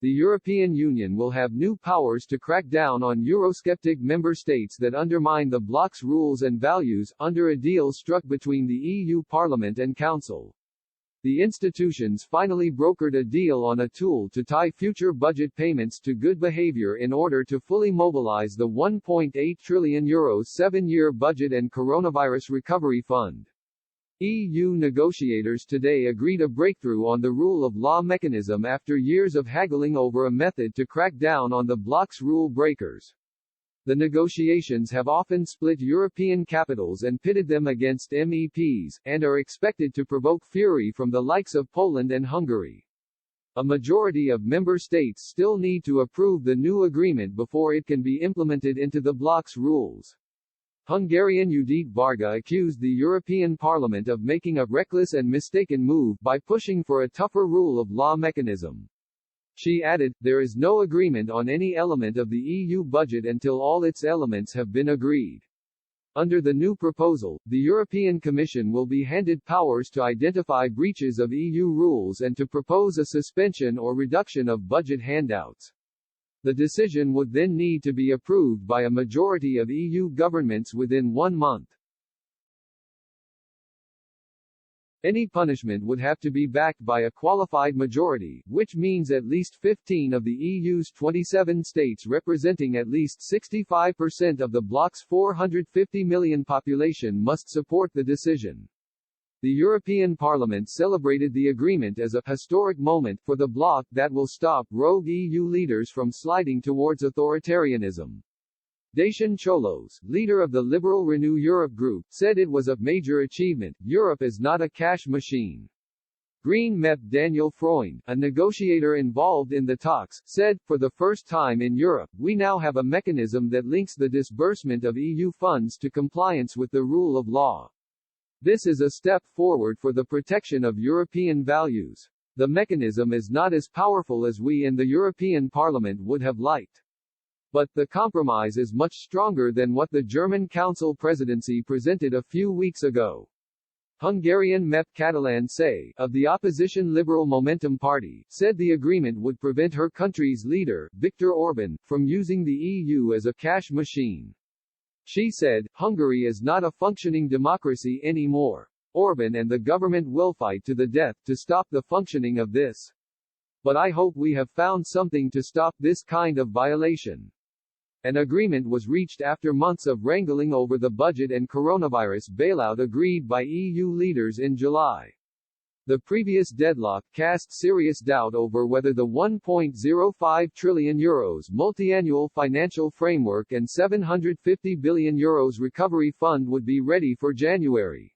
The European Union will have new powers to crack down on Eurosceptic member states that undermine the bloc's rules and values, under a deal struck between the EU Parliament and Council. The institutions finally brokered a deal on a tool to tie future budget payments to good behavior in order to fully mobilize the €1.8 trillion 7-year budget and coronavirus recovery fund. EU negotiators today agreed a breakthrough on the rule of law mechanism after years of haggling over a method to crack down on the bloc's rule breakers. The negotiations have often split European capitals and pitted them against MEPs, and are expected to provoke fury from the likes of Poland and Hungary. A majority of member states still need to approve the new agreement before it can be implemented into the bloc's rules. Hungarian Judit Varga accused the European Parliament of making a reckless and mistaken move by pushing for a tougher rule of law mechanism. She added, "There is no agreement on any element of the EU budget until all its elements have been agreed." Under the new proposal, the European Commission will be handed powers to identify breaches of EU rules and to propose a suspension or reduction of budget handouts. The decision would then need to be approved by a majority of EU governments within 1 month. Any punishment would have to be backed by a qualified majority, which means at least 15 of the EU's 27 states representing at least 65% of the bloc's 450 million population must support the decision. The European Parliament celebrated the agreement as a historic moment for the bloc that will stop rogue EU leaders from sliding towards authoritarianism. Dacian Cholos, leader of the Liberal Renew Europe group, said it was a major achievement. Europe is not a cash machine. Green MEP Daniel Freund, a negotiator involved in the talks, said, "For the first time in Europe, we now have a mechanism that links the disbursement of EU funds to compliance with the rule of law. This is a step forward for the protection of European values. The mechanism is not as powerful as we in the European Parliament would have liked. But the compromise is much stronger than what the German Council presidency presented a few weeks ago." Hungarian MEP Catalan Say, of the opposition Liberal Momentum Party, said the agreement would prevent her country's leader, Viktor Orban, from using the EU as a cash machine. She said, "Hungary is not a functioning democracy anymore. Orban and the government will fight to the death to stop the functioning of this. But I hope we have found something to stop this kind of violation." An agreement was reached after months of wrangling over the budget and coronavirus bailout agreed by EU leaders in July. The previous deadlock cast serious doubt over whether the €1.05 trillion multi-annual financial framework and €750 billion recovery fund would be ready for January.